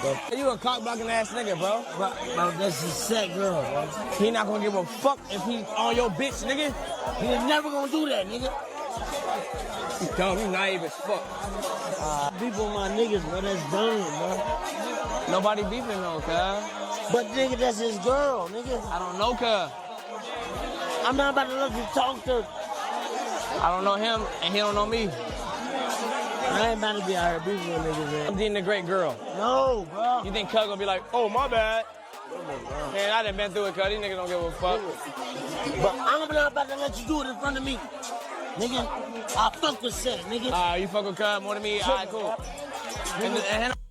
bro. You a cock blocking ass nigga, bro. Bro, that's his set girl, bro. He not gonna give a fuck if he on your bitch, nigga. He was never gonna do that, nigga. You dumb, you naive as fuck. Beef with my niggas, bro. That's dumb, bro. Nobody beefing no, cuz. But nigga, that's his girl, nigga. I don't know, cuz. I'm not about to let you talk to. I don't know him, and he don't know me. I ain't about to be out here beefing with niggas, man. I'm Deen the Great girl. No, bro. You think cuz gonna be like, oh, my bad? Man, I done been through it, cuz. These niggas don't give a fuck. But I'm not about to let you do it in front of me. Nigga, I fuck with Set, nigga. You fuck with cuz more than me? All right, cool.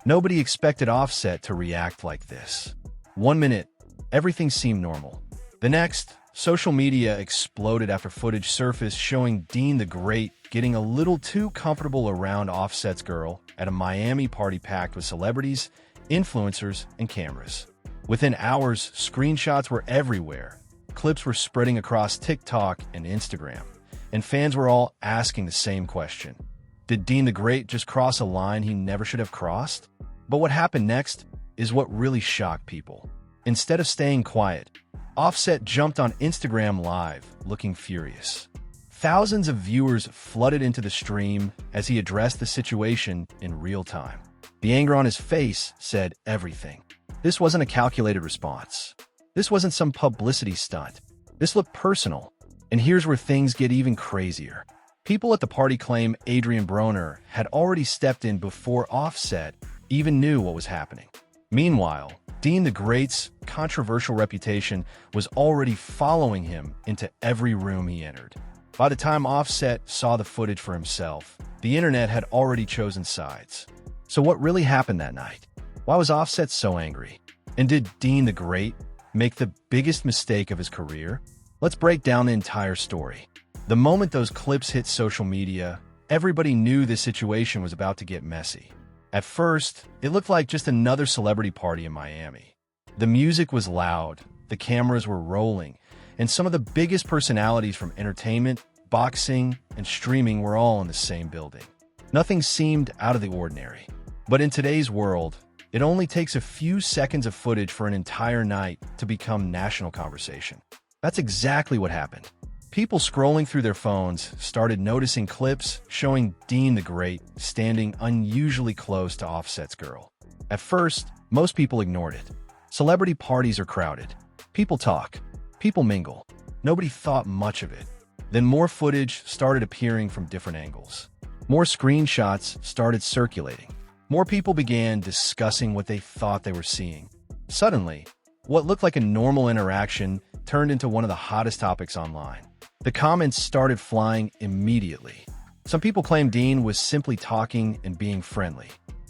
Nobody expected Offset to react like this. 1 minute, everything seemed normal. The next, social media exploded after footage surfaced showing Deen the Great getting a little too comfortable around Offset's girl at a Miami party packed with celebrities, influencers, and cameras. Within hours, screenshots were everywhere. Clips were spreading across TikTok and Instagram, and fans were all asking the same question. Did Deen the Great just cross a line he never should have crossed? But what happened next is what really shocked people. Instead of staying quiet, Offset jumped on Instagram Live, looking furious. Thousands of viewers flooded into the stream as he addressed the situation in real time. The anger on his face said everything. This wasn't a calculated response. This wasn't some publicity stunt. This looked personal. And here's where things get even crazier. People at the party claim Adrian Broner had already stepped in before Offset even knew what was happening. Meanwhile, Deen the Great's controversial reputation was already following him into every room he entered. By the time Offset saw the footage for himself, the internet had already chosen sides. So what really happened that night? Why was Offset so angry? And did Deen the Great make the biggest mistake of his career? Let's break down the entire story. The moment those clips hit social media, everybody knew this situation was about to get messy. At first, it looked like just another celebrity party in Miami. The music was loud, the cameras were rolling, and some of the biggest personalities from entertainment, boxing, and streaming were all in the same building. Nothing seemed out of the ordinary. But in today's world, it only takes a few seconds of footage for an entire night to become national conversation. That's exactly what happened. People scrolling through their phones started noticing clips showing Deen the Great standing unusually close to Offset's girl. At first, most people ignored it. Celebrity parties are crowded. People talk. People mingle. Nobody thought much of it. Then more footage started appearing from different angles. More screenshots started circulating. More people began discussing what they thought they were seeing. Suddenly, what looked like a normal interaction turned into one of the hottest topics online. The comments started flying immediately. Some people claimed Deen was simply talking and being friendly.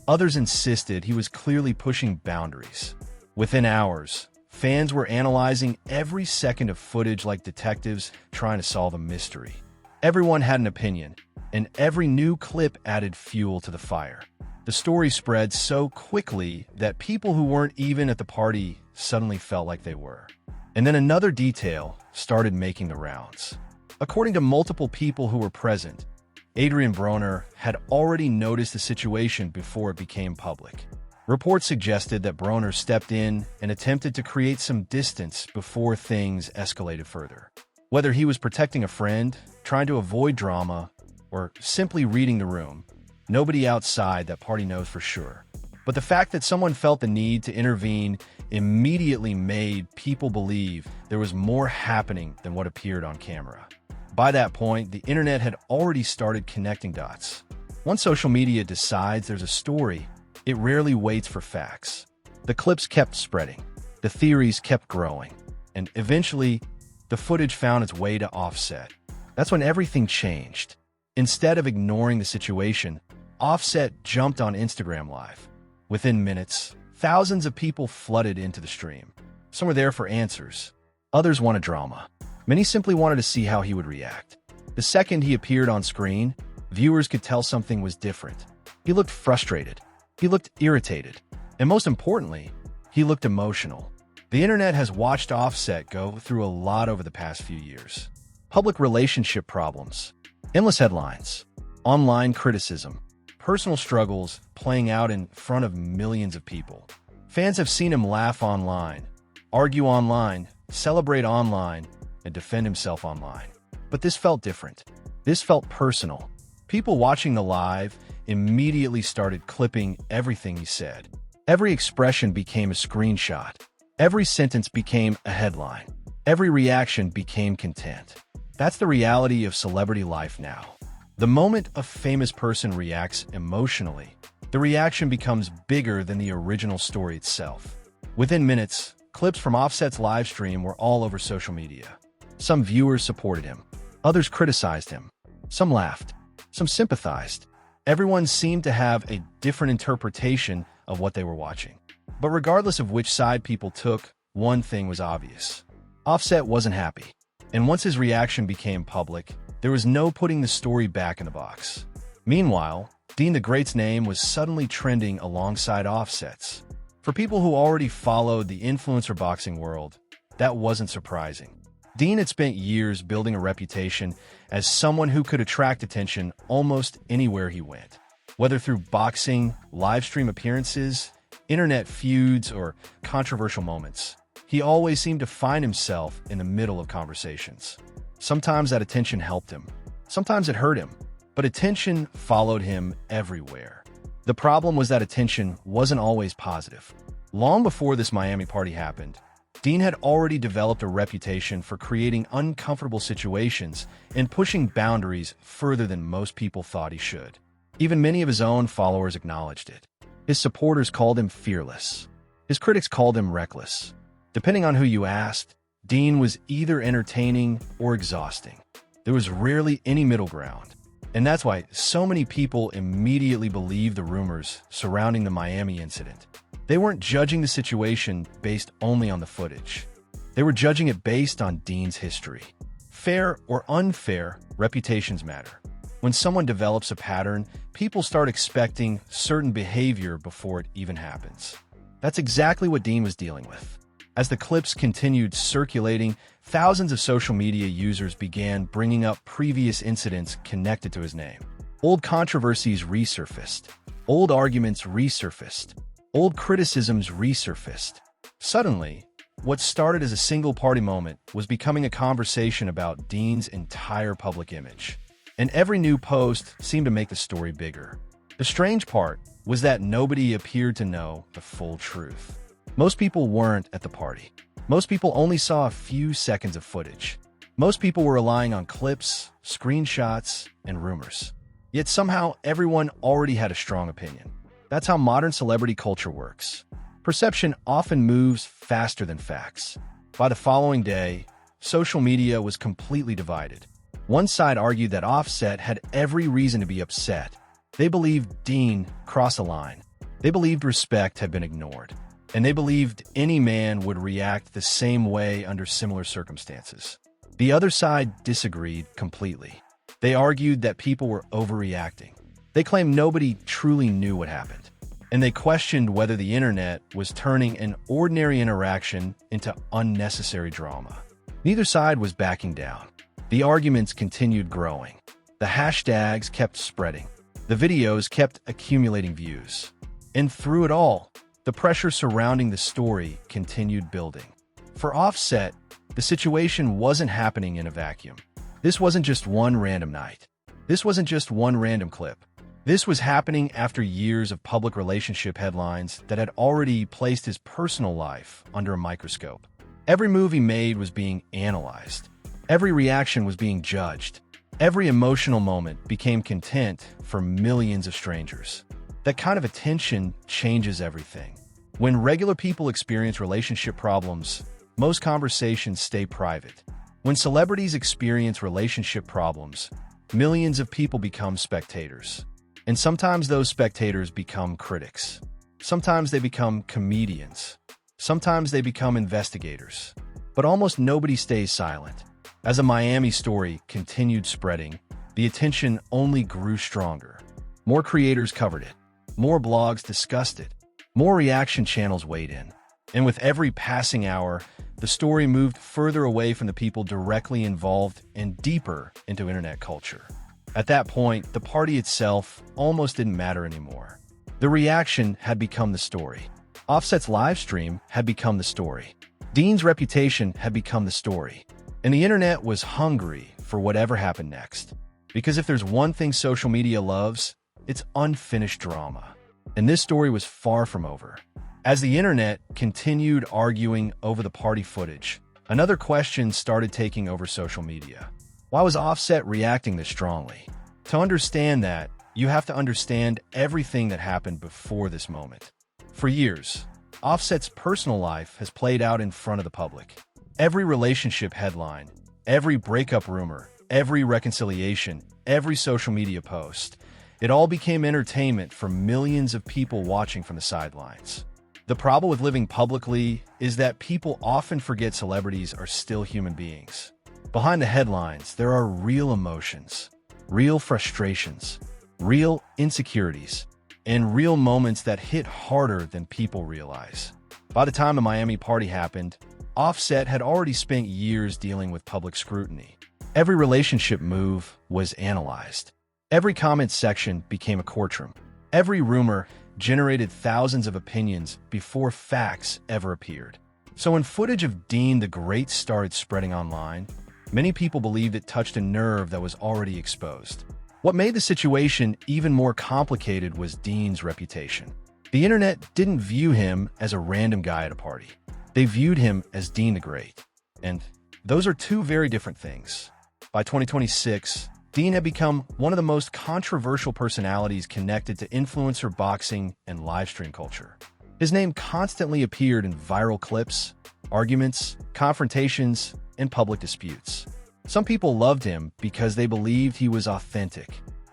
Others insisted he was clearly pushing boundaries. Within hours, fans were analyzing every second of footage like detectives trying to solve a mystery. Everyone had an opinion, and every new clip added fuel to the fire. The story spread so quickly that people who weren't even at the party suddenly felt like they were. And then another detail started making the rounds. According to multiple people who were present, Adrian Broner had already noticed the situation before it became public. Reports suggested that Broner stepped in and attempted to create some distance before things escalated further. Whether he was protecting a friend, trying to avoid drama, or simply reading the room, nobody outside that party knows for sure. But the fact that someone felt the need to intervene immediately made people believe there was more happening than what appeared on camera. By that point, the internet had already started connecting dots. Once social media decides there's a story, it rarely waits for facts. The clips kept spreading, the theories kept growing, and eventually, the footage found its way to Offset. That's when everything changed. Instead of ignoring the situation, Offset jumped on Instagram Live. Within minutes, thousands of people flooded into the stream. Some were there for answers. Others wanted drama. Many simply wanted to see how he would react. The second he appeared on screen, viewers could tell something was different. He looked frustrated. He looked irritated. And most importantly, he looked emotional. The internet has watched Offset go through a lot over the past few years. Public relationship problems, endless headlines, online criticism, personal struggles playing out in front of millions of people. Fans have seen him laugh online, argue online, celebrate online, and defend himself online. But this felt different. This felt personal. People watching the live immediately started clipping everything he said. Every expression became a screenshot. Every sentence became a headline. Every reaction became content. That's the reality of celebrity life now. The moment a famous person reacts emotionally, the reaction becomes bigger than the original story itself. Within minutes, clips from Offset's live stream were all over social media. Some viewers supported him. Others criticized him. Some laughed. Some sympathized. Everyone seemed to have a different interpretation of what they were watching. But regardless of which side people took, one thing was obvious. Offset wasn't happy. And once his reaction became public, there was no putting the story back in the box. Meanwhile, Deen the Great's name was suddenly trending alongside Offset's. For people who already followed the influencer boxing world, that wasn't surprising. Deen had spent years building a reputation as someone who could attract attention almost anywhere he went. Whether through boxing, live stream appearances, internet feuds, or controversial moments, he always seemed to find himself in the middle of conversations. Sometimes that attention helped him. Sometimes it hurt him. But attention followed him everywhere. The problem was that attention wasn't always positive. Long before this Miami party happened, Deen had already developed a reputation for creating uncomfortable situations and pushing boundaries further than most people thought he should. Even many of his own followers acknowledged it. His supporters called him fearless. His critics called him reckless. Depending on who you asked, Deen was either entertaining or exhausting. There was rarely any middle ground. And that's why so many people immediately believed the rumors surrounding the Miami incident. They weren't judging the situation based only on the footage. They were judging it based on Deen's history. Fair or unfair, reputations matter. When someone develops a pattern, people start expecting certain behavior before it even happens. That's exactly what Deen was dealing with. As the clips continued circulating, thousands of social media users began bringing up previous incidents connected to his name. Old controversies resurfaced. Old arguments resurfaced. Old criticisms resurfaced. Suddenly, what started as a single-party moment was becoming a conversation about Deen's entire public image. And every new post seemed to make the story bigger. The strange part was that nobody appeared to know the full truth. Most people weren't at the party. Most people only saw a few seconds of footage. Most people were relying on clips, screenshots, and rumors. Yet somehow everyone already had a strong opinion. That's how modern celebrity culture works. Perception often moves faster than facts. By the following day, social media was completely divided. One side argued that Offset had every reason to be upset. They believed Deen crossed a line. They believed respect had been ignored. And they believed any man would react the same way under similar circumstances. The other side disagreed completely. They argued that people were overreacting. They claimed nobody truly knew what happened. And they questioned whether the internet was turning an ordinary interaction into unnecessary drama. Neither side was backing down. The arguments continued growing. The hashtags kept spreading. The videos kept accumulating views. And through it all, the pressure surrounding the story continued building. For Offset, the situation wasn't happening in a vacuum. This wasn't just one random night. This wasn't just one random clip. This was happening after years of public relationship headlines that had already placed his personal life under a microscope. Every move he made was being analyzed. Every reaction was being judged. Every emotional moment became content for millions of strangers. That kind of attention changes everything. When regular people experience relationship problems, most conversations stay private. When celebrities experience relationship problems, millions of people become spectators. And sometimes those spectators become critics. Sometimes they become comedians. Sometimes they become investigators. But almost nobody stays silent. As a Miami story continued spreading, the attention only grew stronger. More creators covered it. More blogs discussed it. More reaction channels weighed in. And with every passing hour, the story moved further away from the people directly involved and deeper into internet culture. At that point, the party itself almost didn't matter anymore. The reaction had become the story. Offset's live stream had become the story. Deen's reputation had become the story. And the internet was hungry for whatever happened next. Because if there's one thing social media loves, it's unfinished drama. And this story was far from over. As the internet continued arguing over the party footage, another question started taking over social media. Why was Offset reacting this strongly? To understand that, you have to understand everything that happened before this moment. For years, Offset's personal life has played out in front of the public. Every relationship headline, every breakup rumor, every reconciliation, every social media post, it all became entertainment for millions of people watching from the sidelines. The problem with living publicly is that people often forget celebrities are still human beings. Behind the headlines, there are real emotions, real frustrations, real insecurities, and real moments that hit harder than people realize. By the time the Miami party happened, Offset had already spent years dealing with public scrutiny. Every relationship move was analyzed. Every comment section became a courtroom. Every rumor generated thousands of opinions before facts ever appeared. So when footage of Deen the Great started spreading online, many people believed it touched a nerve that was already exposed. What made the situation even more complicated was Deen's reputation. The internet didn't view him as a random guy at a party. They viewed him as Deen the Great. And those are two very different things. By 2026, Deen had become one of the most controversial personalities connected to influencer boxing and livestream culture. His name constantly appeared in viral clips, arguments, confrontations, and public disputes. Some people loved him because they believed he was authentic.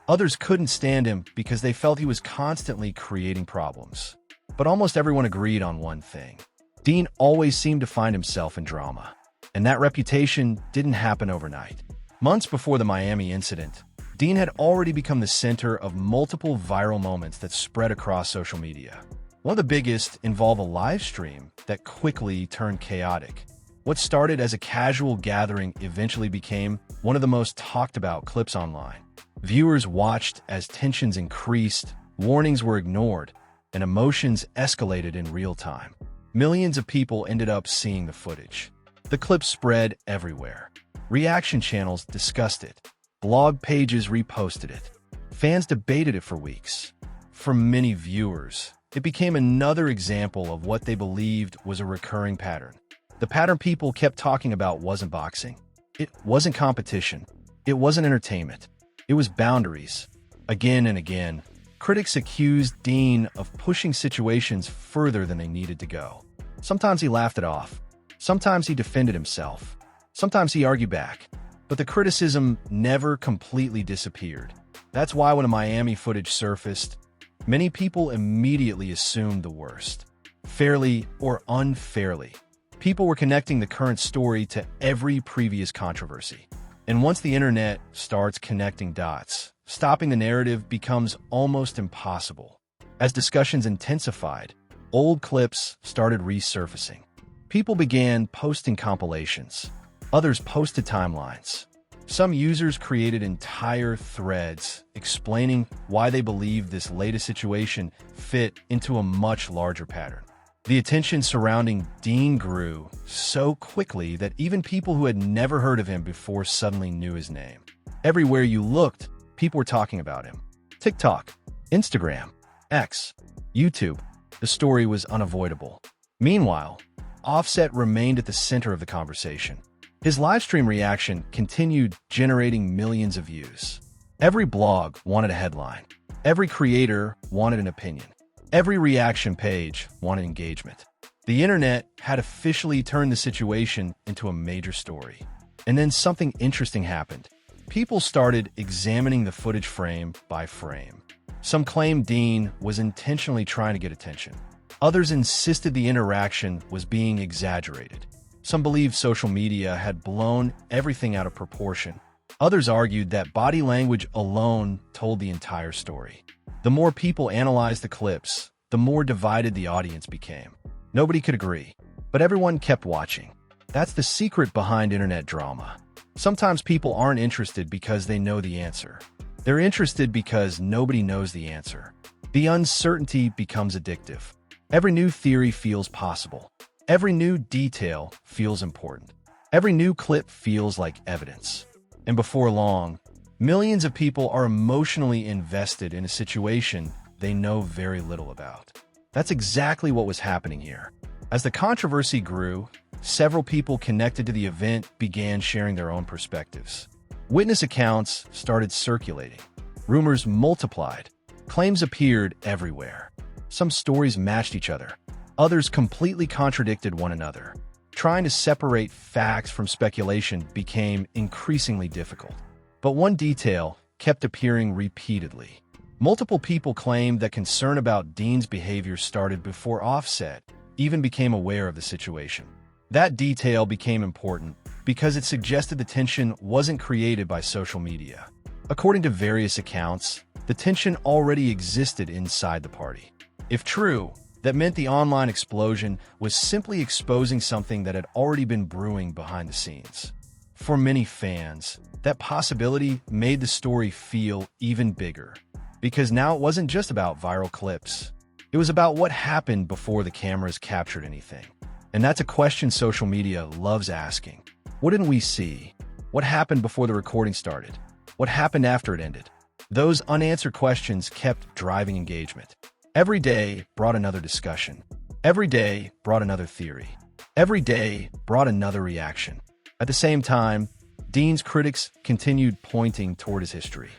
Others couldn't stand him because they felt he was constantly creating problems. But almost everyone agreed on one thing. Deen always seemed to find himself in drama. And that reputation didn't happen overnight. Months before the Miami incident, Deen had already become the center of multiple viral moments that spread across social media. One of the biggest involved a live stream that quickly turned chaotic. What started as a casual gathering eventually became one of the most talked about clips online. Viewers watched as tensions increased, warnings were ignored, and emotions escalated in real time. Millions of people ended up seeing the footage. The clip spread everywhere. Reaction channels discussed it. Blog pages reposted it. Fans debated it for weeks. For many viewers, it became another example of what they believed was a recurring pattern. The pattern people kept talking about wasn't boxing. It wasn't competition. It wasn't entertainment. It was boundaries. Again and again, critics accused Deen of pushing situations further than they needed to go. Sometimes he laughed it off. Sometimes he defended himself. Sometimes he argued back. But the criticism never completely disappeared. That's why when a Miami footage surfaced, many people immediately assumed the worst. Fairly or unfairly, people were connecting the current story to every previous controversy. And once the internet starts connecting dots, stopping the narrative becomes almost impossible. As discussions intensified, old clips started resurfacing. People began posting compilations. Others posted timelines. Some users created entire threads explaining why they believed this latest situation fit into a much larger pattern. The attention surrounding Deen grew so quickly that even people who had never heard of him before suddenly knew his name. Everywhere you looked, people were talking about him. TikTok, Instagram, X, YouTube. The story was unavoidable. Meanwhile, Offset remained at the center of the conversation. His livestream reaction continued generating millions of views. Every blog wanted a headline. Every creator wanted an opinion. Every reaction page wanted engagement. The internet had officially turned the situation into a major story. And then something interesting happened. People started examining the footage frame by frame. Some claimed Deen was intentionally trying to get attention. Others insisted the interaction was being exaggerated. Some believed social media had blown everything out of proportion. Others argued that body language alone told the entire story. The more people analyzed the clips, the more divided the audience became. Nobody could agree, but everyone kept watching. That's the secret behind internet drama. Sometimes people aren't interested because they know the answer. They're interested because nobody knows the answer. The uncertainty becomes addictive. Every new theory feels possible. Every new detail feels important. Every new clip feels like evidence. And before long, millions of people are emotionally invested in a situation they know very little about. That's exactly what was happening here. As the controversy grew, several people connected to the event began sharing their own perspectives. Witness accounts started circulating. Rumors multiplied. Claims appeared everywhere. Some stories matched each other. Others completely contradicted one another. Trying to separate facts from speculation became increasingly difficult. But one detail kept appearing repeatedly. Multiple people claimed that concern about Deen's behavior started before Offset even became aware of the situation. That detail became important because it suggested the tension wasn't created by social media. According to various accounts, the tension already existed inside the party. If true, that meant the online explosion was simply exposing something that had already been brewing behind the scenes. For many fans, that possibility made the story feel even bigger, because now it wasn't just about viral clips. It was about what happened before the cameras captured anything. And that's a question social media loves asking. What didn't we see? What happened before the recording started? What happened after it ended? Those unanswered questions kept driving engagement. Every day brought another discussion. Every day brought another theory. Every day brought another reaction. At the same time, Deen's critics continued pointing toward his history.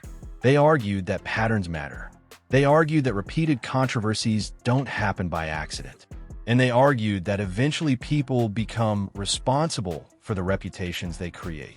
They argued that patterns matter. They argued that repeated controversies don't happen by accident. And they argued that eventually people become responsible for the reputations they create.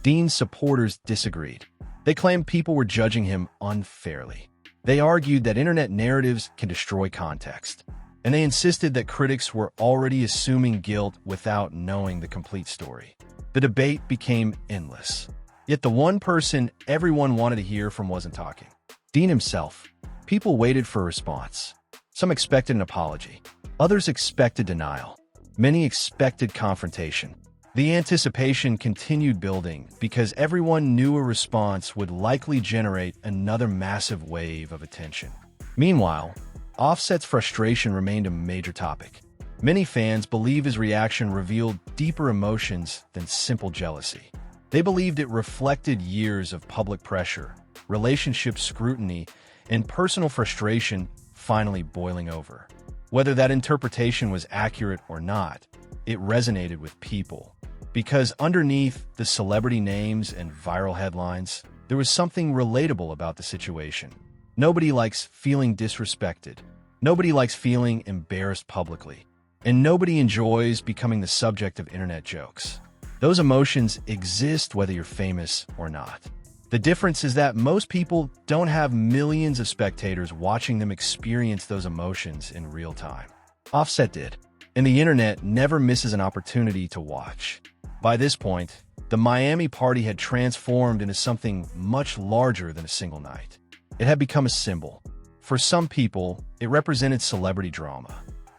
Deen's supporters disagreed. They claimed people were judging him unfairly. They argued that internet narratives can destroy context. And they insisted that critics were already assuming guilt without knowing the complete story. The debate became endless. Yet the one person everyone wanted to hear from wasn't talking. Deen himself. People waited for a response. Some expected an apology. Others expected denial. Many expected confrontation. The anticipation continued building because everyone knew a response would likely generate another massive wave of attention. Meanwhile, Offset's frustration remained a major topic. Many fans believe his reaction revealed deeper emotions than simple jealousy. They believed it reflected years of public pressure, relationship scrutiny, and personal frustration finally boiling over. Whether that interpretation was accurate or not, it resonated with people. Because underneath the celebrity names and viral headlines, there was something relatable about the situation. Nobody likes feeling disrespected. Nobody likes feeling embarrassed publicly. And nobody enjoys becoming the subject of internet jokes. Those emotions exist whether you're famous or not. The difference is that most people don't have millions of spectators watching them experience those emotions in real time. Offset did, and the internet never misses an opportunity to watch. By this point, the Miami party had transformed into something much larger than a single night. It had become a symbol. For some people, it represented celebrity drama.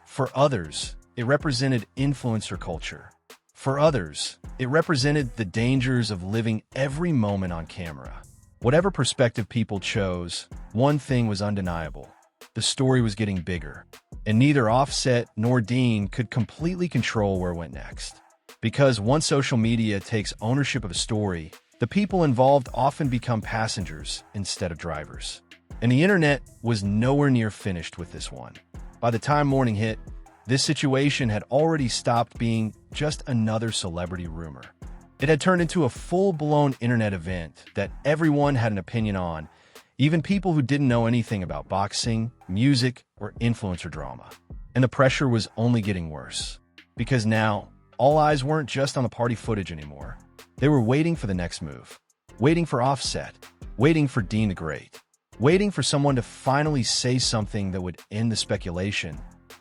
For others, it represented influencer culture. For others, it represented the dangers of living every moment on camera. Whatever perspective people chose, one thing was undeniable. The story was getting bigger, and neither Offset nor Deen could completely control where it went next. Because once social media takes ownership of a story, the people involved often become passengers instead of drivers. And the internet was nowhere near finished with this one. By the time morning hit, this situation had already stopped being just another celebrity rumor. It had turned into a full-blown internet event that everyone had an opinion on, even people who didn't know anything about boxing, music, or influencer drama. And the pressure was only getting worse. Because now, all eyes weren't just on the party footage anymore. They were waiting for the next move. Waiting for Offset. Waiting for Deen the Great. Waiting for someone to finally say something that would end the speculation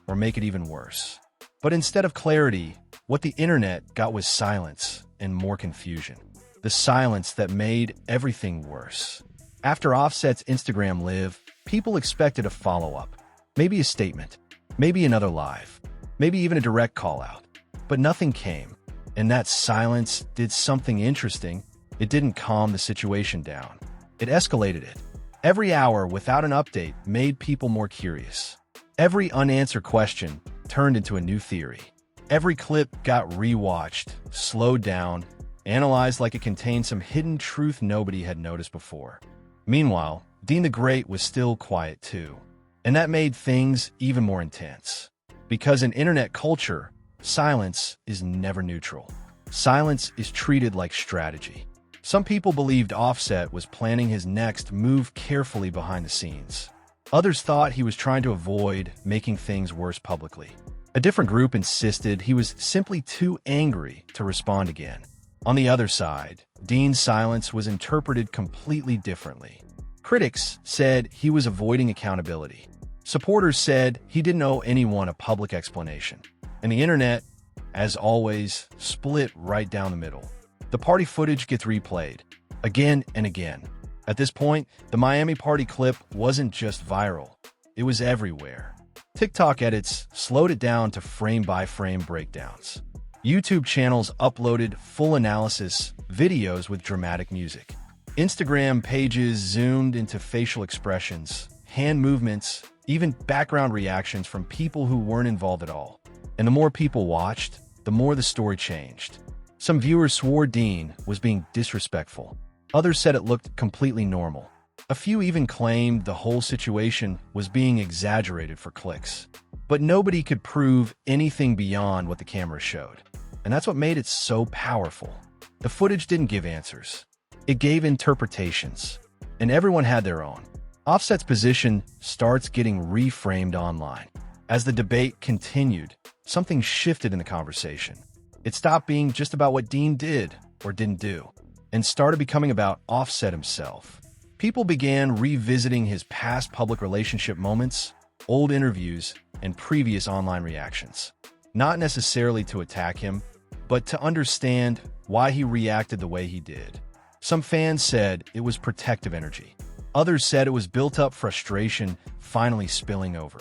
or make it even worse. But instead of clarity, what the internet got was silence and more confusion. The silence that made everything worse. After Offset's Instagram live, people expected a follow-up. Maybe a statement. Maybe another live. Maybe even a direct call-out. But nothing came. And that silence did something interesting. It didn't calm the situation down. It escalated it. Every hour without an update made people more curious. Every unanswered question turned into a new theory. Every clip got rewatched, slowed down, analyzed like it contained some hidden truth nobody had noticed before. Meanwhile, Deen the Great was still quiet too. And that made things even more intense. Because in internet culture, silence is never neutral. Silence is treated like strategy. Some people believed Offset was planning his next move carefully behind the scenes. Others thought he was trying to avoid making things worse publicly. A different group insisted he was simply too angry to respond again. On the other side, Deen's silence was interpreted completely differently. Critics said he was avoiding accountability. Supporters said he didn't owe anyone a public explanation. And the internet, as always, split right down the middle. The party footage gets replayed, again and again. At this point, the Miami party clip wasn't just viral. It was everywhere. TikTok edits slowed it down to frame-by-frame breakdowns. YouTube channels uploaded full analysis videos with dramatic music. Instagram pages zoomed into facial expressions, hand movements, even background reactions from people who weren't involved at all. And the more people watched, the more the story changed. Some viewers swore Deen was being disrespectful. Others said it looked completely normal. A few even claimed the whole situation was being exaggerated for clicks. But nobody could prove anything beyond what the camera showed. And that's what made it so powerful. The footage didn't give answers. It gave interpretations. And everyone had their own. Offset's position starts getting reframed online. As the debate continued, something shifted in the conversation. It stopped being just about what Deen did or didn't do, and started becoming about Offset himself. People began revisiting his past public relationship moments, old interviews, and previous online reactions. Not necessarily to attack him, but to understand why he reacted the way he did. Some fans said it was protective energy. Others said it was built-up frustration finally spilling over.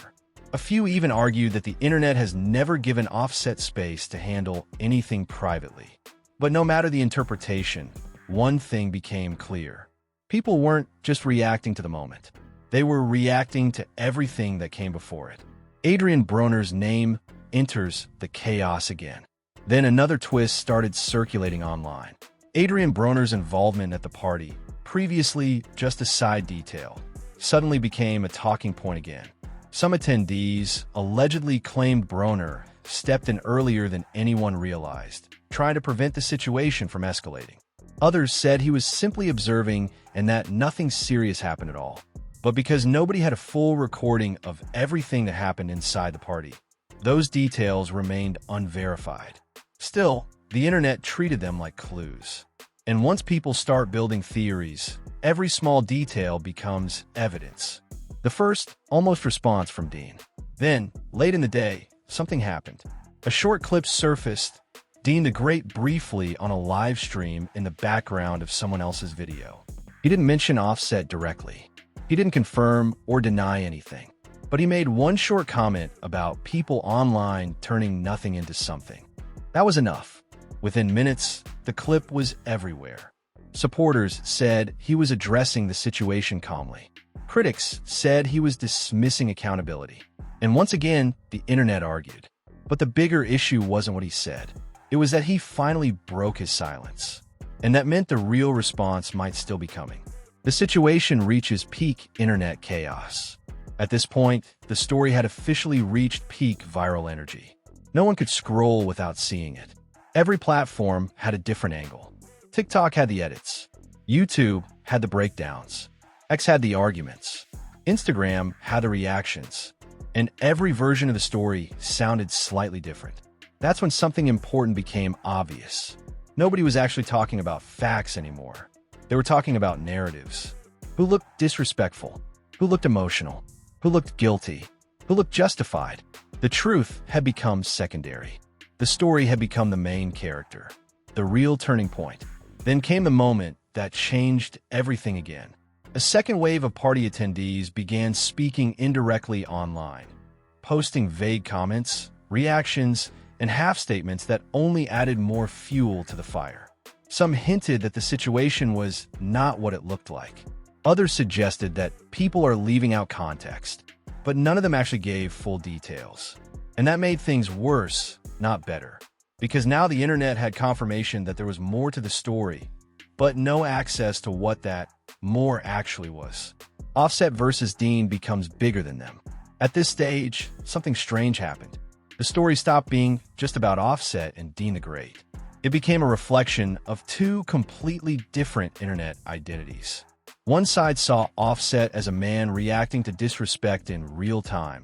A few even argued that the internet has never given Offset space to handle anything privately. But no matter the interpretation, one thing became clear. People weren't just reacting to the moment. They were reacting to everything that came before it. Adrian Broner's name enters the chaos again. Then another twist started circulating online. Adrian Broner's involvement at the party, previously just a side detail, suddenly became a talking point again. Some attendees allegedly claimed Broner stepped in earlier than anyone realized, trying to prevent the situation from escalating. Others said he was simply observing and that nothing serious happened at all. But because nobody had a full recording of everything that happened inside the party, those details remained unverified. Still, the internet treated them like clues. And once people start building theories, every small detail becomes evidence. The first, almost response from Deen. Then, late in the day, something happened. A short clip surfaced, Deen the Great briefly on a live stream in the background of someone else's video. He didn't mention Offset directly. He didn't confirm or deny anything. But he made one short comment about people online turning nothing into something. That was enough. Within minutes, the clip was everywhere. Supporters said he was addressing the situation calmly. Critics said he was dismissing accountability. And once again, the internet argued. But the bigger issue wasn't what he said. It was that he finally broke his silence. And that meant the real response might still be coming. The situation reaches peak internet chaos. At this point, the story had officially reached peak viral energy. No one could scroll without seeing it. Every platform had a different angle. TikTok had the edits. YouTube had the breakdowns. X had the arguments. Instagram had the reactions. And every version of the story sounded slightly different. That's when something important became obvious. Nobody was actually talking about facts anymore. They were talking about narratives. Who looked disrespectful? Who looked emotional? Who looked guilty? Who looked justified? The truth had become secondary. The story had become the main character, the real turning point. Then came the moment that changed everything again. A second wave of party attendees began speaking indirectly online, posting vague comments, reactions, and half-statements that only added more fuel to the fire. Some hinted that the situation was not what it looked like. Others suggested that people are leaving out context, but none of them actually gave full details. And that made things worse, not better. Because now the internet had confirmation that there was more to the story, but no access to what that more actually was. Offset versus Deen becomes bigger than them. At this stage, something strange happened. The story stopped being just about Offset and Deen the Great. It became a reflection of two completely different internet identities. One side saw Offset as a man reacting to disrespect in real time,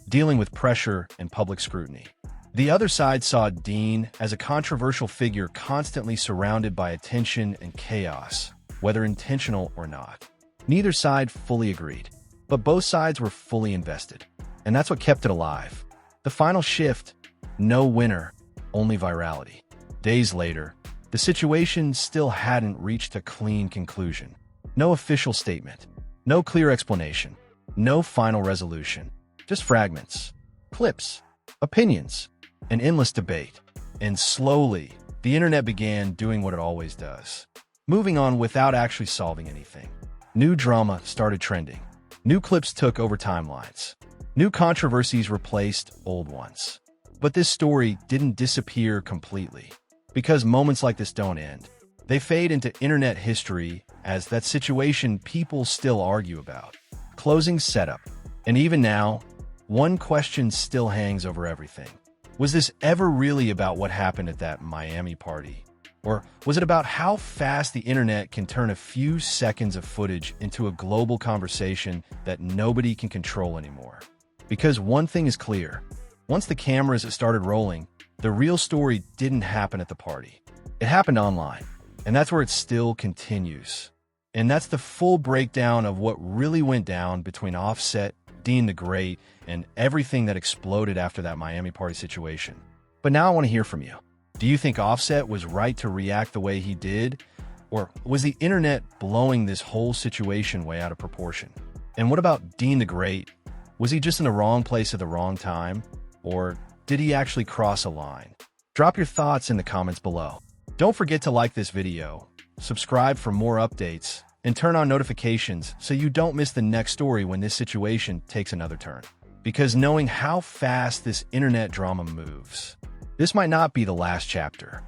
dealing with pressure and public scrutiny. The other side saw Deen as a controversial figure constantly surrounded by attention and chaos, whether intentional or not. Neither side fully agreed, but both sides were fully invested, and that's what kept it alive. The final shift: no winner, only virality. Days later, the situation still hadn't reached a clean conclusion. No official statement, no clear explanation, no final resolution, just fragments, clips, opinions, an endless debate. And slowly, the internet began doing what it always does, moving on without actually solving anything. New drama started trending. New clips took over timelines. New controversies replaced old ones. But this story didn't disappear completely, because moments like this don't end. They fade into internet history as that situation people still argue about. Closing setup. And even now, one question still hangs over everything. Was this ever really about what happened at that Miami party? Or was it about how fast the internet can turn a few seconds of footage into a global conversation that nobody can control anymore? Because one thing is clear: once the cameras started rolling, the real story didn't happen at the party. It happened online, and that's where it still continues. And that's the full breakdown of what really went down between Offset, Deen the Great, and everything that exploded after that Miami party situation. But now I want to hear from you. Do you think Offset was right to react the way he did? Or was the internet blowing this whole situation way out of proportion? And what about Deen the Great? Was he just in the wrong place at the wrong time? Or did he actually cross a line? Drop your thoughts in the comments below. Don't forget to like this video, subscribe for more updates, and turn on notifications so you don't miss the next story when this situation takes another turn. Because knowing how fast this internet drama moves, this might not be the last chapter.